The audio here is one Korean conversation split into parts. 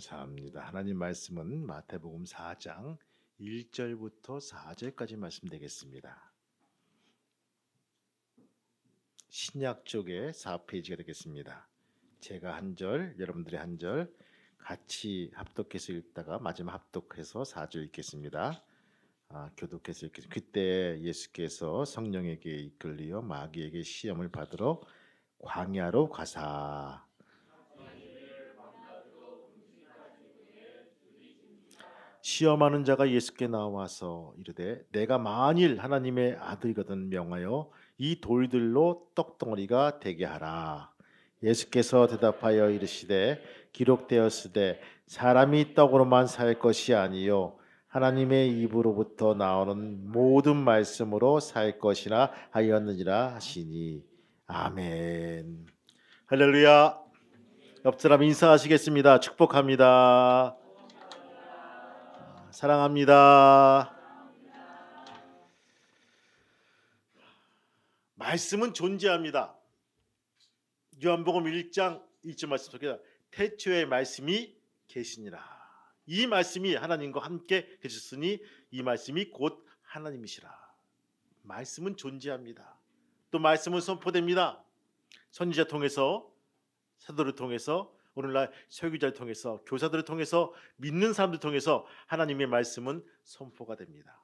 감사합니다. 하나님 말씀은 마태복음 4장 1절부터 4절까지 말씀 되겠습니다. 신약 쪽에 4페이지가 되겠습니다. 제가 한 절, 여러분들이 한 절 같이 합독해서 읽다가 마지막 합독해서 4절 읽겠습니다. 교독해서 읽겠습니다. 그때 예수께서 성령에게 이끌리어 마귀에게 시험을 받으러 광야로 가사 시험하는 자가 예수께 나와서 이르되 내가 만일 하나님의 아들이거든 명하여 이 돌들로 떡덩어리가 되게 하라. 예수께서 대답하여 이르시되 기록되었으되 사람이 떡으로만 살 것이 아니요 하나님의 입으로부터 나오는 모든 말씀으로 살 것이라 하였느니라 하시니 아멘. 할렐루야. 옆 사람 인사하시겠습니다. 축복합니다. 사랑합니다. 말씀은 존재합니다. 요한복음 1장 1절 말씀 속에 태초에 말씀이 계시니라. 이 말씀이 하나님과 함께 계셨으니 이 말씀이 곧 하나님이시라. 말씀은 존재합니다. 또 말씀은 선포됩니다. 선지자 통해서, 사도를 통해서, 오늘날 설교자를 통해서, 교사들을 통해서, 믿는 사람들 통해서 하나님의 말씀은 선포가 됩니다.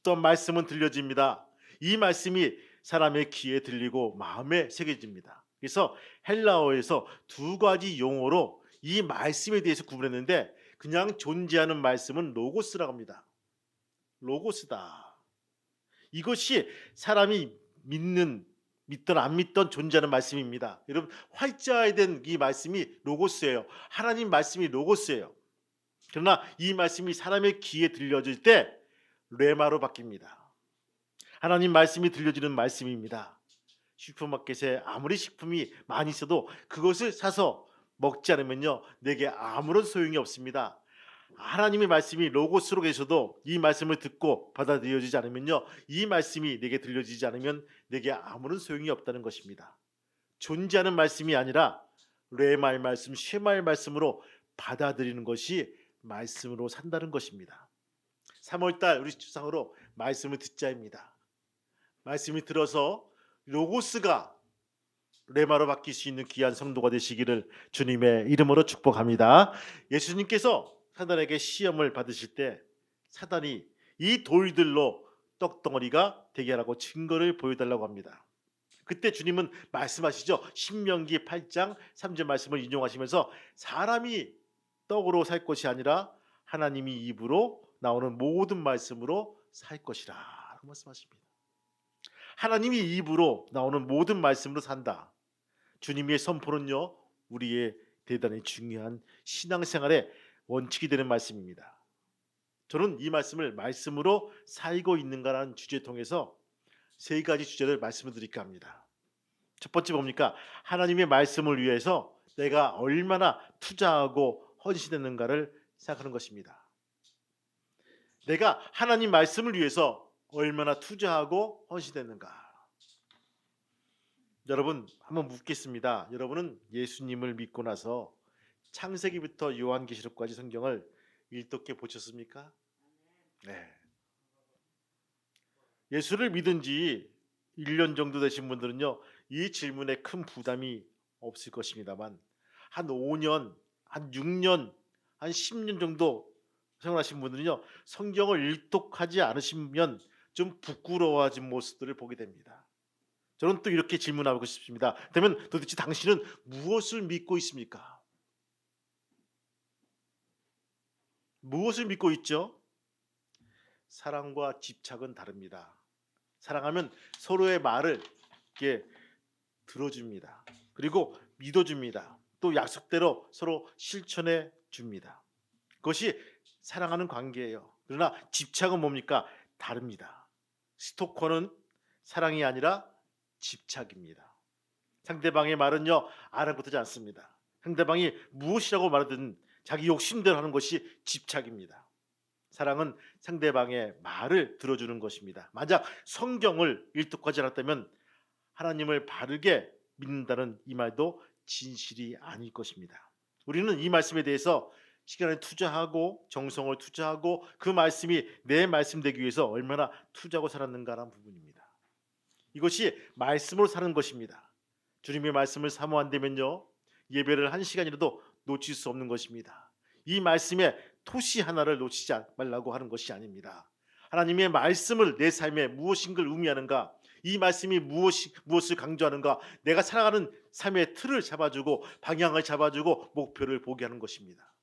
또 말씀은 들려집니다. 이 말씀이 사람의 귀에 들리고 마음에 새겨집니다. 그래서 헬라어에서 두 가지 용어로 이 말씀에 대해서 구분했는데 그냥 존재하는 말씀은 로고스라고 합니다. 로고스다. 이것이 사람이 믿던 안 믿던 존재하는 말씀입니다. 여러분 활자에 된 이 말씀이 로고스예요. 하나님 말씀이 로고스예요. 그러나 이 말씀이 사람의 귀에 들려질 때 레마로 바뀝니다. 하나님 말씀이 들려지는 말씀입니다. 슈퍼마켓에 아무리 식품이 많이 있어도 그것을 사서 먹지 않으면요 내게 아무런 소용이 없습니다. 하나님의 말씀이 로고스로 계셔도 이 말씀을 듣고 받아들여지지 않으면요 이 말씀이 내게 들려지지 않으면 내게 아무런 소용이 없다는 것입니다. 존재하는 말씀이 아니라 레마의 말씀, 쉐마의 말씀으로 받아들이는 것이 말씀으로 산다는 것입니다. 3월달 우리 주상으로 말씀을 듣자입니다. 말씀이 들어서 로고스가 레마로 바뀔 수 있는 귀한 성도가 되시기를 주님의 이름으로 축복합니다. 예수님께서 사단에게 시험을 받으실 때 사단이 이 돌들로 떡덩어리가 되게 하라고 증거를 보여달라고 합니다. 그때 주님은 말씀하시죠. 신명기 8장 3절 말씀을 인용하시면서 사람이 떡으로 살 것이 아니라 하나님이 입으로 나오는 모든 말씀으로 살 것이라 라고 말씀하십니다. 하나님이 입으로 나오는 모든 말씀으로 산다. 주님의 선포는요 우리의 대단히 중요한 신앙생활의 원칙이 되는 말씀입니다. 저는 이 말씀을 말씀으로 살고 있는가라는 주제를 통해서 세 가지 주제를 말씀을 드릴까 합니다. 첫 번째 뭡니까? 하나님의 말씀을 위해서 내가 얼마나 투자하고 헌신했는가를 생각하는 것입니다. 내가 하나님 말씀을 위해서 얼마나 투자하고 헌신했는가. 여러분 한번 묻겠습니다. 여러분은 예수님을 믿고 나서 창세기부터 요한계시록까지 성경을 일독해 보셨습니까? 네. 예수를 믿은 지 1년 정도 되신 분들은요 이 질문에 큰 부담이 없을 것입니다만 한 5년, 한 6년, 한 10년 정도 생활하신 분들은요 성경을 일독하지 않으시면 좀 부끄러워진 모습들을 보게 됩니다. 저는 또 이렇게 질문하고 싶습니다. 그러면 도대체 당신은 무엇을 믿고 있습니까? 무엇을 믿고 있죠? 사랑과 집착은 다릅니다. 사랑하면 서로의 말을 이렇게 들어줍니다. 그리고 믿어줍니다. 또 약속대로 서로 실천해 줍니다. 그것이 사랑하는 관계예요. 그러나 집착은 뭡니까? 다릅니다. 스토커는 사랑이 아니라 집착입니다. 상대방의 말은요 아랑곳하지 않습니다. 상대방이 무엇이라고 말하든 자기 욕심대로 하는 것이 집착입니다. 사랑은 상대방의 말을 들어주는 것입니다. 만약 성경을 일독하지 않았다면 하나님을 바르게 믿는다는 이 말도 진실이 아닐 것입니다. 우리는 이 말씀에 대해서 시간을 투자하고 정성을 투자하고 그 말씀이 내 말씀 되기 위해서 얼마나 투자하고 살았는가라는 부분입니다. 이것이 말씀으로 사는 것입니다. 주님의 말씀을 사모한다면요, 예배를 한 시간이라도 놓칠 수 없는 것입니다. 이 말씀에 토시 하나를 놓치지 말라고 하는 것이 아닙니다. 하나님의 말씀을 내 삶에 무엇인가를 의미하는가, 이 말씀이 무엇을 강조하는가, 내가 살아가는 삶의 틀을 잡아주고 방향을 잡아주고 목표를 보게 하는 것입니다.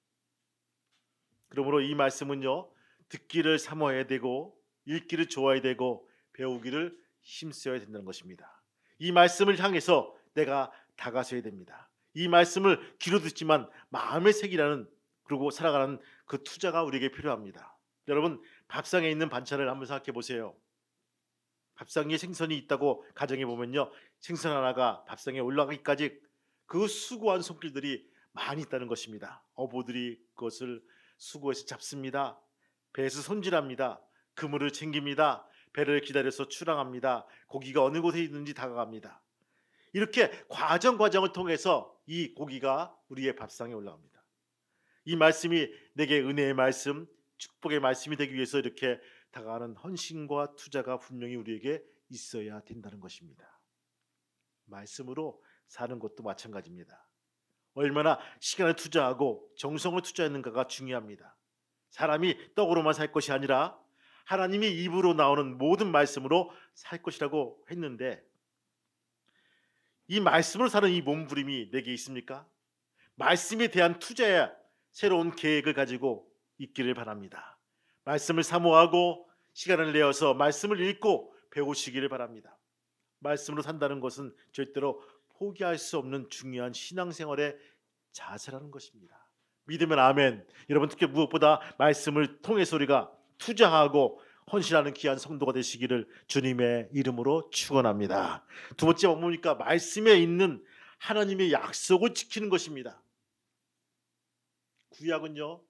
그러므로 이 말씀은요, 듣기를 사모해야 되고 읽기를 좋아해야 되고 배우기를 힘써야 된다는 것입니다. 이 말씀을 향해서 내가 다가서야 됩니다. 이 말씀을 귀로 듣지만 마음의 색이라는, 그리고 살아가는 그 투자가 우리에게 필요합니다. 여러분, 밥상에 있는 반찬을 한번 생각해 보세요. 밥상에 생선이 있다고 가정해 보면요, 생선 하나가 밥상에 올라가기까지 그 수고한 손길들이 많이 있다는 것입니다. 어부들이 그것을 수고해서 잡습니다. 배에서 손질합니다. 그물을 챙깁니다. 배를 기다려서 출항합니다. 고기가 어느 곳에 있는지 다가갑니다. 이렇게 과정을 통해서 이 고기가 우리의 밥상에 올라갑니다. 이 말씀이 내게 은혜의 말씀, 축복의 말씀이 되기 위해서 이렇게 다가가는 헌신과 투자가 분명히 우리에게 있어야 된다는 것입니다. 말씀으로 사는 것도 마찬가지입니다. 얼마나 시간을 투자하고 정성을 투자했는가가 중요합니다. 사람이 떡으로만 살 것이 아니라 하나님이 입으로 나오는 모든 말씀으로 살 것이라고 했는데, 이 말씀으로 사는 이 몸부림이 내게 있습니까? 말씀에 대한 투자야 새로운 계획을 가지고 있기를 바랍니다. 말씀을 사모하고 시간을 내어서 말씀을 읽고 배우시기를 바랍니다. 말씀으로 산다는 것은 절대로 포기할 수 없는 중요한 신앙생활의 자세라는 것입니다. 믿으면 아멘. 여러분, 특히 무엇보다 말씀을 통해서 우리가 투자하고 헌신하는 귀한 성도가 되시기를 주님의 이름으로 축원합니다. 두 번째 뭡니까? 말씀에 있는 하나님의 약속을 지키는 것입니다. 구약은요,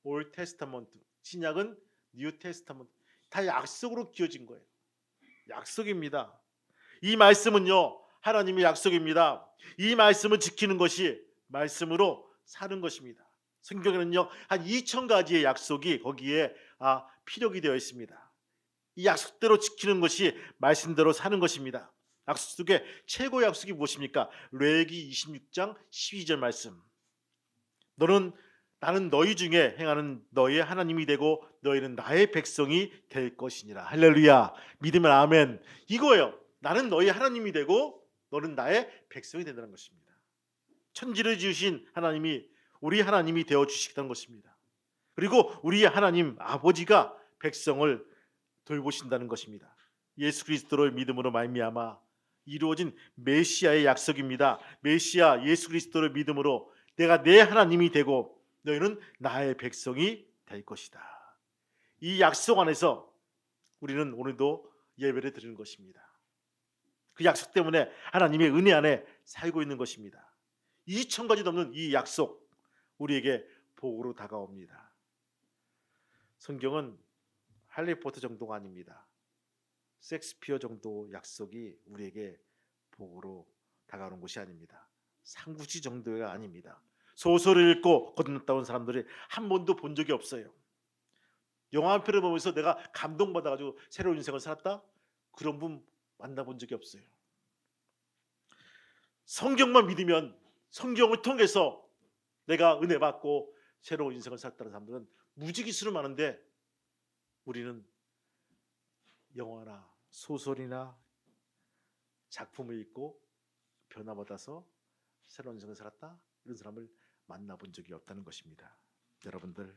올 테스타먼트, 신약은 뉴 테스타먼트, 다 약속으로 기어진 거예요. 약속입니다. 이 말씀은요, 하나님의 약속입니다. 이 말씀을 지키는 것이 말씀으로 사는 것입니다. 성경에는요, 한 2000가지의 약속이 거기에 피력이 되어 있습니다. 이 약속대로 지키는 것이 말씀대로 사는 것입니다. 약속 속에 최고의 약속이 무엇입니까? 레위기 26장 12절 말씀. 나는 너희 중에 행하는 너희의 하나님이 되고 너희는 나의 백성이 될 것이니라. 할렐루야. 믿으면 아멘. 이거예요. 나는 너희 하나님이 되고 너는 나의 백성이 된다는 것입니다. 천지를 지으신 하나님이 우리 하나님이 되어 주시겠다는 것입니다. 그리고 우리 하나님 아버지가 백성을 돌보신다는 것입니다. 예수 그리스도를 믿음으로 말미암아 이루어진 메시아의 약속입니다. 메시아 예수 그리스도를 믿음으로 내가 내 하나님이 되고 너희는 나의 백성이 될 것이다. 이 약속 안에서 우리는 오늘도 예배를 드리는 것입니다. 그 약속 때문에 하나님의 은혜 안에 살고 있는 것입니다. 2000가지 넘는 이 약속, 우리에게 복으로 다가옵니다. 성경은 할리포터 정도가 아닙니다. 섹스피어 정도 약속이 우리에게 복으로 다가오는 것이 아닙니다. 상구시 정도가 아닙니다. 소설을 읽고 건넜다 온 사람들이 한 번도 본 적이 없어요. 영화 한 편을 보면서 내가 감동받아가지고 새로운 인생을 살았다? 그런 분 만나본 적이 없어요. 성경만 믿으면, 성경을 통해서 내가 은혜 받고 새로운 인생을 살았다는 사람들은 무지기수로 많은데, 우리는 영화나 소설이나 작품을 읽고 변화받아서 새로운 인생을 살았다? 이런 사람을 만나본 적이 없다는 것입니다. 여러분들,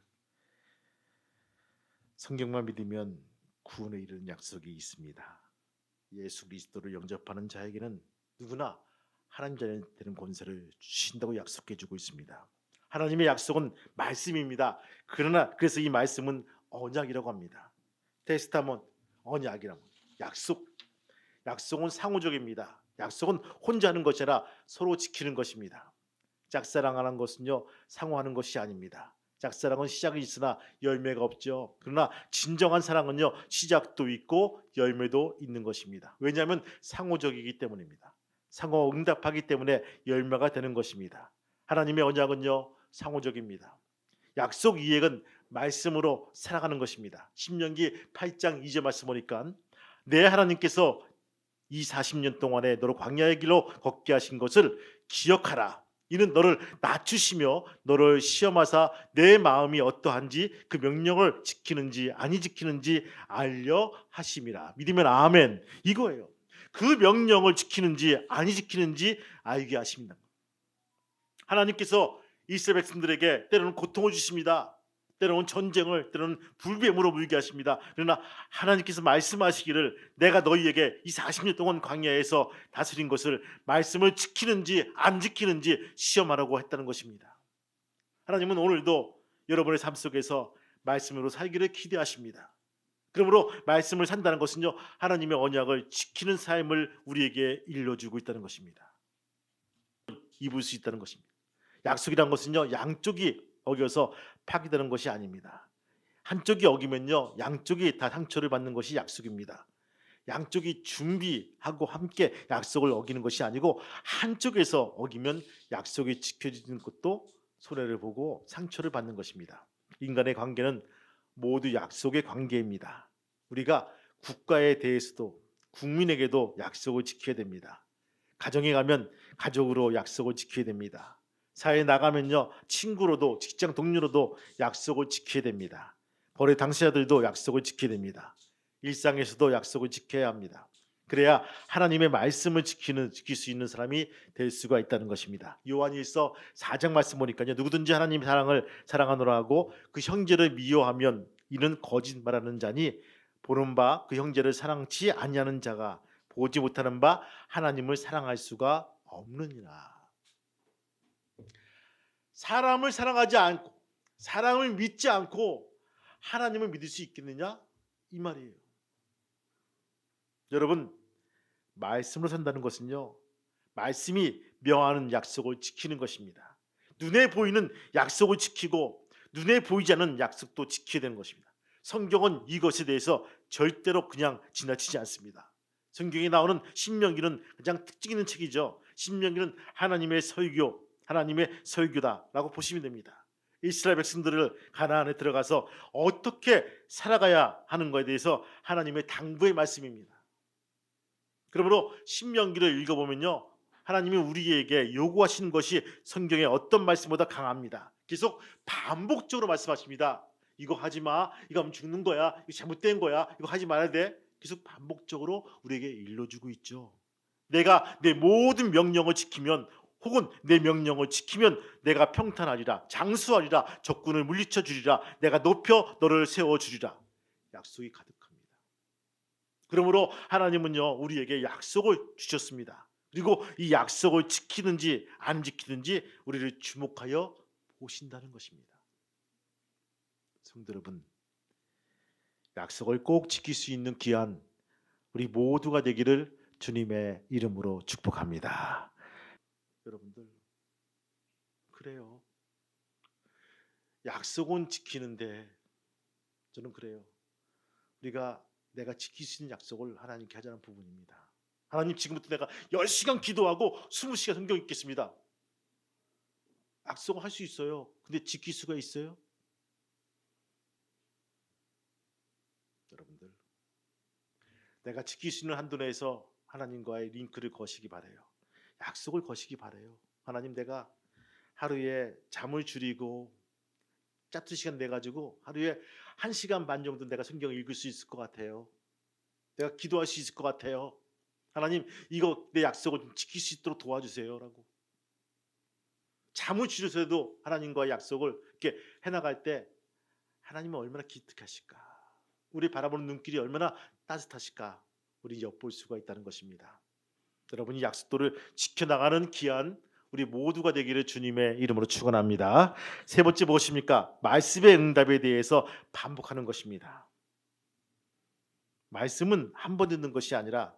성경만 믿으면 구원에 이르는 약속이 있습니다. 예수 그리스도를 영접하는 자에게는 누구나 하나님 자녀 되는 권세를 주신다고 약속해 주고 있습니다. 하나님의 약속은 말씀입니다. 그래서 이 말씀은 언약이라고 합니다. 테스타먼트, 언약이라고. 약속은 상호적입니다. 약속은 혼자 하는 것이 아니라 서로 지키는 것입니다. 짝사랑하는 것은요, 상호하는 것이 아닙니다. 짝사랑은 시작이 있으나 열매가 없죠. 그러나 진정한 사랑은요, 시작도 있고 열매도 있는 것입니다. 왜냐하면 상호적이기 때문입니다. 상호 응답하기 때문에 열매가 되는 것입니다. 하나님의 언약은요 상호적입니다. 약속 이행은 말씀으로 살아가는 것입니다. 신명기 8장 2절 말씀 보니까 내 하나님께서 이 40년 동안에 너를 광야의 길로 걷게 하신 것을 기억하라. 이는 너를 낮추시며 너를 시험하사 내 마음이 어떠한지 그 명령을 지키는지 아니 지키는지 알려 하심이라. 믿으면 아멘. 이거예요. 그 명령을 지키는지 아니 지키는지 알게 하십니다. 하나님께서 이스라엘 백성들에게 때로는 고통을 주십니다. 때로는 전쟁을, 때로는 불뱀으로 물게 하십니다. 그러나 하나님께서 말씀하시기를 내가 너희에게 이 40년 동안 광야에서 다스린 것을 말씀을 지키는지 안 지키는지 시험하라고 했다는 것입니다. 하나님은 오늘도 여러분의 삶 속에서 말씀으로 살기를 기대하십니다. 그러므로 말씀을 산다는 것은요 하나님의 언약을 지키는 삶을 우리에게 일러주고 있다는 것입니다. 입을 수 있다는 것입니다. 약속이란 것은요 양쪽이 어겨서 파기되는 것이 아닙니다. 한쪽이 어기면요 양쪽이 다 상처를 받는 것이 약속입니다. 양쪽이 준비하고 함께 약속을 어기는 것이 아니고 한쪽에서 어기면 약속이 지켜지는 것도 손해를 보고 상처를 받는 것입니다. 인간의 관계는 모두 약속의 관계입니다. 우리가 국가에 대해서도 국민에게도 약속을 지켜야 됩니다. 가정에 가면 가족으로 약속을 지켜야 됩니다. 사회에 나가면요 친구로도 직장 동료로도 약속을 지켜야 됩니다. 거래 당사자들도 약속을 지켜야 됩니다. 일상에서도 약속을 지켜야 합니다. 그래야 하나님의 말씀을 지킬 수 있는 사람이 될 수가 있다는 것입니다. 요한일서 4장 말씀 보니까요 누구든지 하나님의 사랑을 사랑하노라 하고 그 형제를 미워하면 이는 거짓말하는 자니 보는 바 그 형제를 사랑치 아니하는 자가 보지 못하는 바 하나님을 사랑할 수가 없느니라. 사람을 사랑하지 않고 사람을 믿지 않고 하나님을 믿을 수 있겠느냐? 이 말이에요. 여러분 말씀으로 산다는 것은요 말씀이 명하는 약속을 지키는 것입니다. 눈에 보이는 약속을 지키고 눈에 보이지 않는 약속도 지켜야 되는 것입니다. 성경은 이것에 대해서 절대로 그냥 지나치지 않습니다. 성경에 나오는 신명기는 가장 특징 있는 책이죠. 신명기는 하나님의 설교다라고 보시면 됩니다. 이스라엘 백성들을 가나안에 들어가서 어떻게 살아가야 하는 것에 대해서 하나님의 당부의 말씀입니다. 그러므로 신명기를 읽어보면요 하나님이 우리에게 요구하시는 것이 성경의 어떤 말씀보다 강합니다. 계속 반복적으로 말씀하십니다. 이거 하지 마. 이거 하면 죽는 거야. 이거 잘못된 거야. 이거 하지 말아야 돼. 계속 반복적으로 우리에게 일러주고 있죠. 내가 내 모든 명령을 지키면 혹은 내 명령을 지키면 내가 평탄하리라. 장수하리라. 적군을 물리쳐 주리라. 내가 높여 너를 세워 주리라. 약속이 가득합니다. 그러므로 하나님은요 우리에게 약속을 주셨습니다. 그리고 이 약속을 지키든지 안 지키든지 우리를 주목하여 보신다는 것입니다. 성도 여러분, 약속을 꼭 지킬 수 있는 귀한 우리 모두가 되기를 주님의 이름으로 축복합니다. 여러분들 그래요. 약속은 지키는데 저는 그래요. 내가 지킬 수 있는 약속을 하나님께 하자는 부분입니다. 하나님 지금부터 내가 10시간 기도하고 20시간 성경 읽겠습니다. 약속을 할 수 있어요. 근데 지킬 수가 있어요? 여러분들 내가 지킬 수 있는 한도 내에서 하나님과의 링크를 거시기 바라요. 약속을 거시기 바라요. 하나님 내가 하루에 잠을 줄이고 짜투 시간 내가지고 하루에 1시간 반 정도 내가 성경을 읽을 수 있을 것 같아요. 내가 기도할 수 있을 것 같아요. 하나님 이거 내 약속을 좀 지킬 수 있도록 도와주세요 라고 잠을 줄여서도 하나님과의 약속을 이렇게 해나갈 때 하나님은 얼마나 기특하실까, 우리 바라보는 눈길이 얼마나 따뜻하실까 우리 엿볼 수가 있다는 것입니다. 여러분이 약속도를 지켜나가는 귀한 우리 모두가 되기를 주님의 이름으로 축원합니다. 세 번째 무엇입니까? 말씀의 응답에 대해서 반복하는 것입니다. 말씀은 한 번 듣는 것이 아니라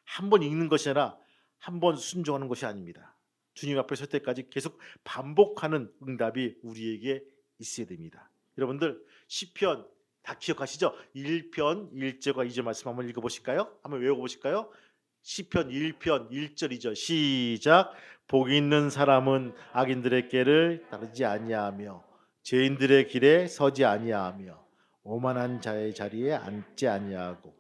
한 번 읽는 것이 아니라 한 번 순종하는 것이 아닙니다. 주님 앞에 설 때까지 계속 반복하는 응답이 우리에게 있어야 됩니다. 여러분들 시편 다 기억하시죠? 1편 1절과 2절 말씀 한번 읽어보실까요? 한번 외워보실까요? 시편 1편 1절 2절 시작. 복 있는 사람은 악인들의 길을 따르지 아니하며 죄인들의 길에 서지 아니하며 오만한 자의 자리에 앉지 아니하고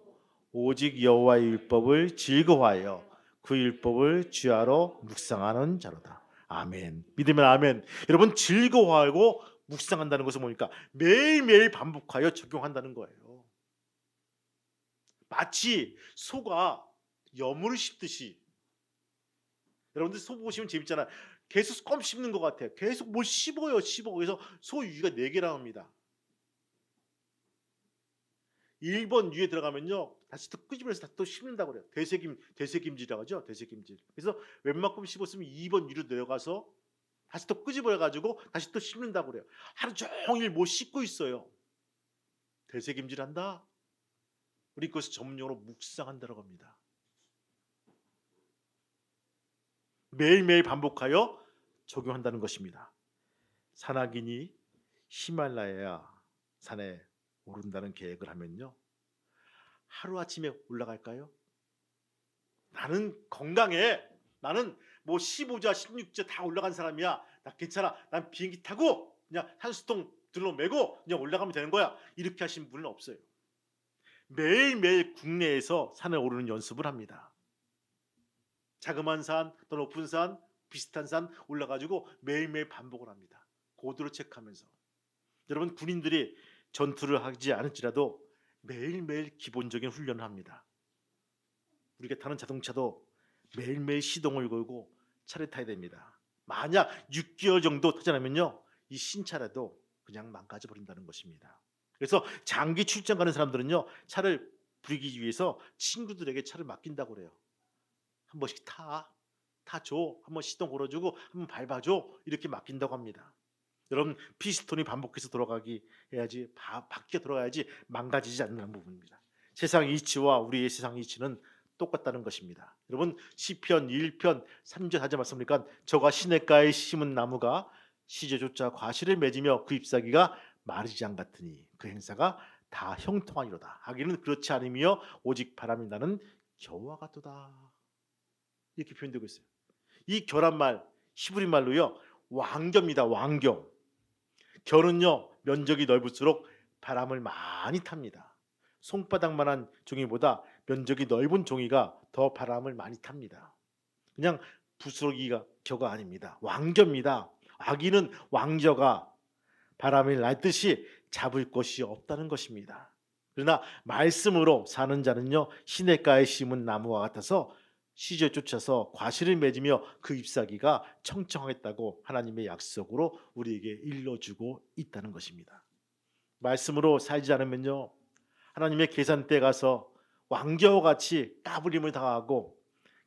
오직 여호와의 율법을 즐거워하여 그 율법을 주야로 묵상하는 자로다. 아멘. 믿으면 아멘. 여러분, 즐거워하고 묵상한다는 것은 뭡니까? 매일매일 반복하여 적용한다는 거예요. 마치 소가 여물을 씹듯이. 여러분들 소 보시면 재밌잖아. 계속 껌 씹는 것 같아요. 계속 뭘 씹어요. 그래서 소 유기가 4개라 합니다. 1번 유에 들어가면요, 다시 또 끄집어내서 또 씹는다고 그래요. 대세김질이라고 하죠. 대세김질. 그래서 웬만큼 씹었으면 2번 유로 내려가서 다시 또 끄집어내가지고 다시 또 씹는다고 그래요. 하루 종일 못 씹고 있어요. 대세김질한다. 우리 그것을 전문용어로 묵상한다고 합니다. 매일매일 반복하여 적용한다는 것입니다. 산악인이 히말라야 산에 오른다는 계획을 하면요, 하루아침에 올라갈까요? 나는 건강해. 나는 뭐 15자 16자 다 올라간 사람이야. 나 괜찮아. 난 비행기 타고 그냥 산수통 들러매고 그냥 올라가면 되는 거야. 이렇게 하신 분은 없어요. 매일매일 국내에서 산에 오르는 연습을 합니다. 자그마한 산, 더 높은 산, 비슷한 산 올라가지고 매일매일 반복을 합니다. 고도를 체크하면서. 여러분, 군인들이 전투를 하지 않을지라도 매일매일 기본적인 훈련을 합니다. 우리가 타는 자동차도 매일매일 시동을 걸고 차를 타야 됩니다. 만약 6개월 정도 타지 않으면요, 이 신차라도 그냥 망가져 버린다는 것입니다. 그래서 장기 출장 가는 사람들은요, 차를 부리기 위해서 친구들에게 차를 맡긴다고 그래요. 한 번씩 타줘, 한번 시동 걸어주고 한번 밟아줘, 이렇게 맡긴다고 합니다. 여러분, 피스톤이 반복해서 돌아가기 해야지, 바퀴가 돌아가야지 망가지지 않는 부분입니다. 세상 이치와 우리의 세상 이치는 똑같다는 것입니다. 여러분, 시편 1편 3절 4절 말씀하니까 저가 시냇가에 심은 나무가 시제조차 과실을 맺으며 그 잎사귀가 마르지않 같으니 그 행사가 다 형통하리로다. 하기는 그렇지 않으며 오직 바람이 나는 겨와 같도다. 이렇게 표현되고 있어요. 이 겨란 말 히브리 말로요, 왕겨입니다. 왕겨. 겨는요, 면적이 넓을수록 바람을 많이 탑니다. 손바닥만한 종이보다 면적이 넓은 종이가 더 바람을 많이 탑니다. 그냥 부스러기가 겨가 아닙니다. 왕겨입니다. 아기는 왕겨가 바람을 날듯이 잡을 것이 없다는 것입니다. 그러나 말씀으로 사는 자는요, 시냇가에 심은 나무와 같아서 시절 쫓아서 과실을 맺으며 그 잎사귀가 청청하겠다고 하나님의 약속으로 우리에게 일러주고 있다는 것입니다. 말씀으로 살지 않으면요, 하나님의 계산대에 가서 왕겨와 같이 까불림을 당하고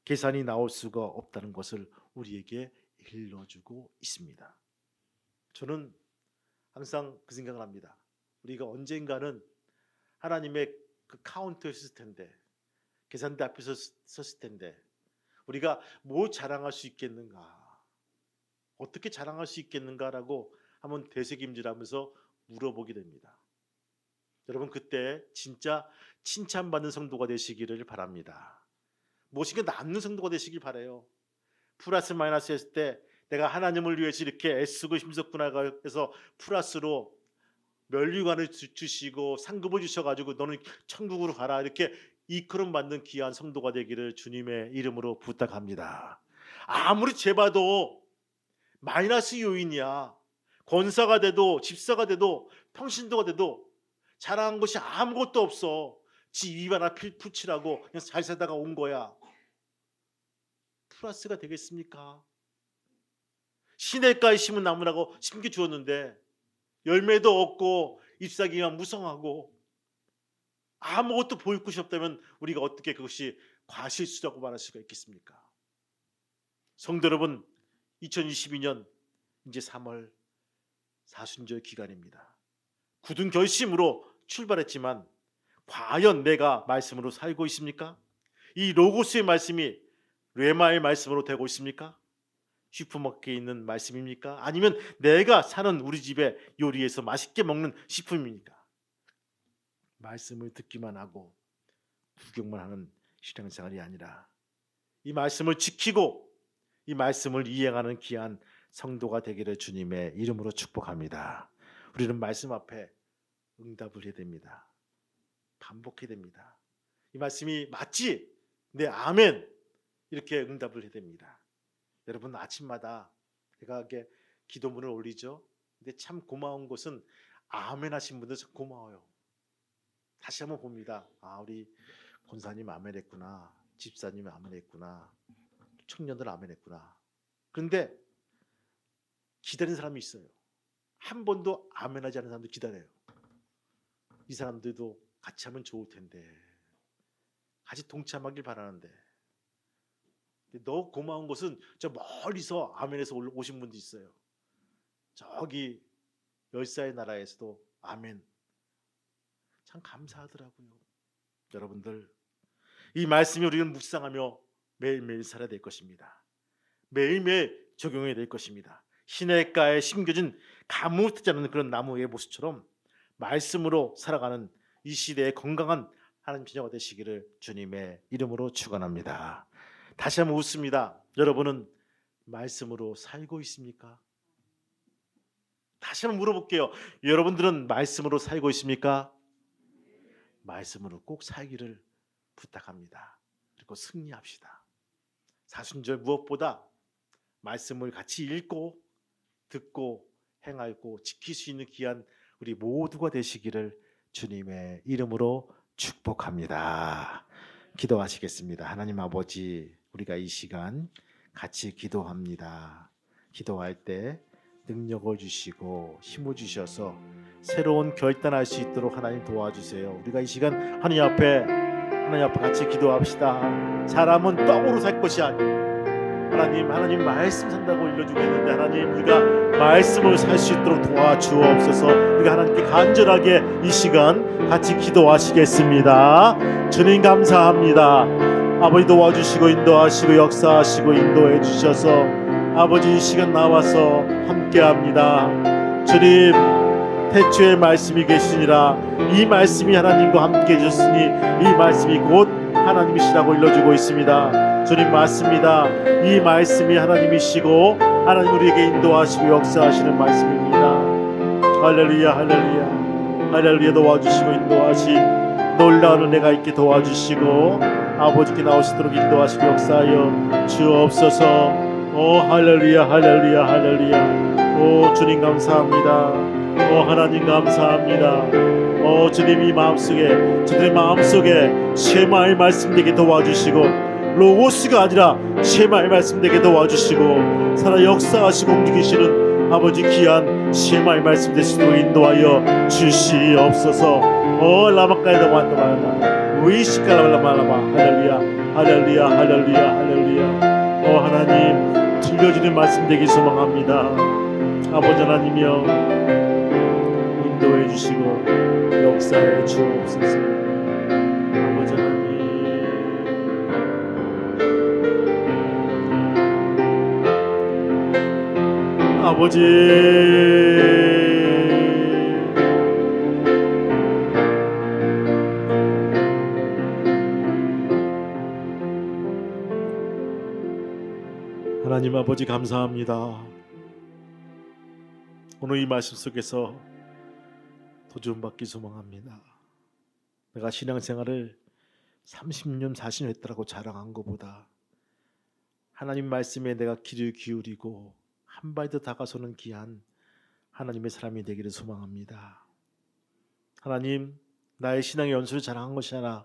계산이 나올 수가 없다는 것을 우리에게 일러주고 있습니다. 저는 항상 그 생각을 합니다. 우리가 언젠가는 하나님의 그 카운터에 있을 텐데, 계산대 앞에서 섰을 텐데, 우리가 뭐 자랑할 수 있겠는가, 어떻게 자랑할 수 있겠는가라고 한번 되새김질하면서 물어보게 됩니다. 여러분, 그때 진짜 칭찬받는 성도가 되시기를 바랍니다. 무엇인가 남는 성도가 되시길 바라요. 플러스 마이너스 했을 때 내가 하나님을 위해서 이렇게 애쓰고 힘썼구나 해서 플러스로 면류관을 주시고 상급을 주셔가지고 너는 천국으로 가라, 이렇게 이끌음 받는 귀한 성도가 되기를 주님의 이름으로 부탁합니다. 아무리 재봐도 마이너스 요인이야. 권사가 돼도 집사가 돼도 평신도가 돼도 자랑한 것이 아무것도 없어. 지 입 하나 풀칠하고 그냥 잘 살다가 온 거야. 플러스가 되겠습니까? 시냇가에 심은 나무라고 심겨 주었는데 열매도 없고 잎사귀만 무성하고 아무것도 보일 것이 없다면 우리가 어떻게 그것이 과실수라고 말할 수가 있겠습니까? 성도 여러분, 2022년 이제 3월 사순절 기간입니다. 굳은 결심으로 출발했지만 과연 내가 말씀으로 살고 있습니까? 이 로고스의 말씀이 레마의 말씀으로 되고 있습니까? 슈퍼마켓에 있는 말씀입니까? 아니면 내가 사는 우리 집에 요리해서 맛있게 먹는 식품입니까? 말씀을 듣기만 하고 구경만 하는 신앙생활이 아니라 이 말씀을 지키고 이 말씀을 이행하는 귀한 성도가 되기를 주님의 이름으로 축복합니다. 우리는 말씀 앞에 응답을 해야 됩니다. 반복해야 됩니다. 이 말씀이 맞지? 네, 아멘. 이렇게 응답을 해야 됩니다. 여러분, 아침마다 제가 이렇게 기도문을 올리죠. 근데 참 고마운 것은 아멘 하신 분들 참 고마워요. 다시 한번 봅니다. 아, 우리 권사님 아멘 했구나. 집사님 아멘 했구나. 청년들 아멘 했구나. 그런데 기다리는 사람이 있어요. 한 번도 아멘 하지 않는 사람도 기다려요. 이 사람들도 같이 하면 좋을 텐데, 같이 동참하길 바라는데, 너 고마운 것은 저 멀리서 아멘에서 오신 분도 있어요. 저기 열사의 나라에서도 아멘. 참 감사하더라고요. 여러분들, 이 말씀이 우리는 묵상하며 매일매일 살아야 될 것입니다. 매일매일 적용해야 될 것입니다. 시냇가에 심겨진 가무트지 않는 그런 나무의 모습처럼 말씀으로 살아가는 이 시대의 건강한 하나님 자녀가 되시기를 주님의 이름으로 축원합니다. 다시 한번 묻습니다. 여러분은 말씀으로 살고 있습니까? 다시 한번 물어볼게요. 여러분들은 말씀으로 살고 있습니까? 말씀으로 꼭 살기를 부탁합니다. 그리고 승리합시다. 사순절 무엇보다 말씀을 같이 읽고 듣고 행하고 지킬 수 있는 귀한 우리 모두가 되시기를 주님의 이름으로 축복합니다. 기도하시겠습니다. 하나님 아버지, 우리가 이 시간 같이 기도합니다. 기도할 때 능력을 주시고 힘을 주셔서 새로운 결단할 수 있도록 하나님 도와주세요. 우리가 이 시간 하나님 앞에 같이 기도합시다. 사람은 떡으로 살 것이 아니에요. 하나님 말씀 산다고 일러주고 있는데 하나님, 우리가 말씀을 살 수 있도록 도와주옵소서. 우리가 하나님께 간절하게 이 시간 같이 기도하시겠습니다. 주님 감사합니다. 아버지 도와주시고 인도하시고 역사하시고 인도해 주셔서 아버지 이 시간 나와서 함께합니다. 주님, 태초에 말씀이 계시니라. 이 말씀이 하나님과 함께 해주셨으니 이 말씀이 곧 하나님이시라고 일러주고 있습니다. 주님 맞습니다. 이 말씀이 하나님이시고 하나님 우리에게 인도하시고 역사하시는 말씀입니다. 할렐루야 할렐루야 할렐루야. 도와주시고 인도하신 놀라운 은혜가 있게 도와주시고 아버지께 나오시도록 인도하시고 역사하여 주옵소서. 오 할렐루야 할렐루야 할렐루야. 오 주님 감사합니다. 오 하나님 감사합니다. 오 주님, 이 마음속에 저들의 마음속에 쉐마의 말씀 되게 도와주시고 로고스가 아니라 쉐마의 말씀 되게 도와주시고 살아 역사하시고 움직이시는 아버지 귀한 쉐마의 말씀 되시도록 인도하여 주시옵소서. 오 라마까이다 완다마나 위시칼라말라마라마. 할렐루야 할렐루야 할렐루야 할렐루야. 오 하나님, 들려주는 말씀 되기 소망합니다. 아버지 하나님이여 인도해 주시고 역사해 주옵소서. 아버지 하나님, 아버지 하나님 아버지 감사합니다. 오늘 이 말씀 속에서 도전받기 소망합니다. 내가 신앙생활을 30년 40년 했다라고 자랑한 것보다 하나님 말씀에 내가 귀를 기울이고 한 발 더 다가서는 귀한 하나님의 사람이 되기를 소망합니다. 하나님, 나의 신앙의 연수를 자랑한 것이 아니라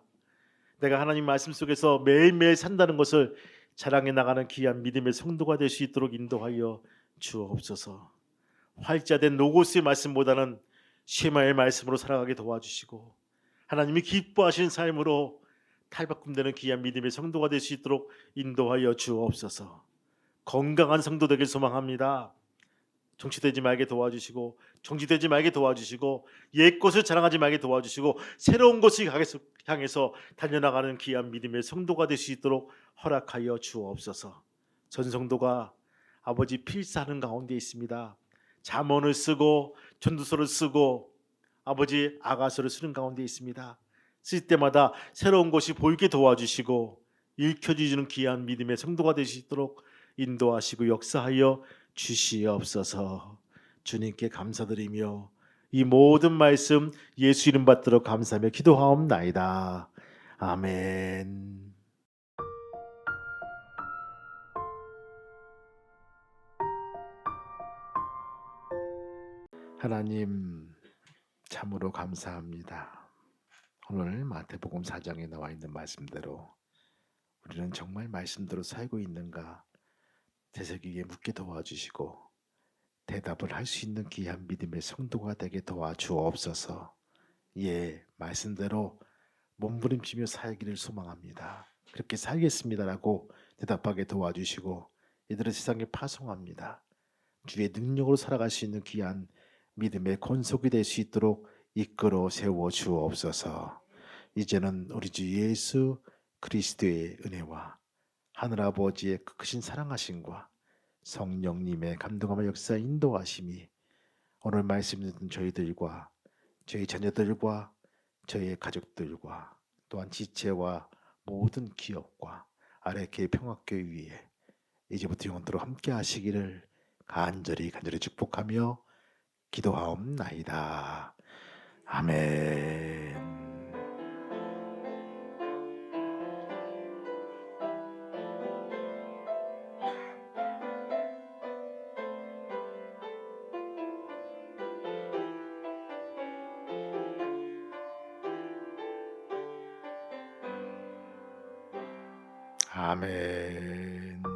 내가 하나님 말씀 속에서 매일매일 산다는 것을 자랑해 나가는 귀한 믿음의 성도가 될 수 있도록 인도하여 주옵소서. 활자된 로고스의 말씀보다는 쉐마의 말씀으로 살아가게 도와주시고 하나님이 기뻐하시는 삶으로 탈바꿈되는 귀한 믿음의 성도가 될 수 있도록 인도하여 주옵소서. 건강한 성도 되길 소망합니다. 정치되지 말게 도와주시고 정지되지 말게 도와주시고 옛것을 자랑하지 말게 도와주시고 새로운 것을 향해서 달려나가는 귀한 믿음의 성도가 될 수 있도록 허락하여 주옵소서. 전성도가 아버지 필사하는 가운데 있습니다. 잠언을 쓰고 전도서를 쓰고 아버지 아가서를 쓰는 가운데 있습니다. 쓸 때마다 새로운 것이 보이게 도와주시고 일켜주시는 귀한 믿음의 성도가 되실 수 있도록 인도하시고 역사하여 주시옵소서. 주님께 감사드리며 이 모든 말씀 예수 이름 받들어 감사하며 기도하옵나이다. 아멘. 하나님 참으로 감사합니다. 오늘 마태복음 4장에 나와 있는 말씀대로 우리는 정말 말씀대로 살고 있는가 되새기게 묻게 도와주시고 대답을 할 수 있는 귀한 믿음의 성도가 되게 도와주옵소서. 예, 말씀대로 몸부림치며 살기를 소망합니다. 그렇게 살겠습니다라고 대답하게 도와주시고 이들을 세상에 파송합니다. 주의 능력으로 살아갈 수 있는 귀한 믿음의 권속이 될 수 있도록 이끌어 세워 주옵소서. 이제는 우리 주 예수 그리스도의 은혜와 하늘아버지의 크신 사랑하심과 성령님의 감동함과 역사 인도하심이 오늘 말씀 듣는 저희들과 저희 자녀들과 저희의 가족들과 또한 지체와 모든 기업과 아래케 평화교회 위에 이제부터 영원토록 함께 하시기를 간절히 축복하며 기도하옵나이다. 아멘. 아멘.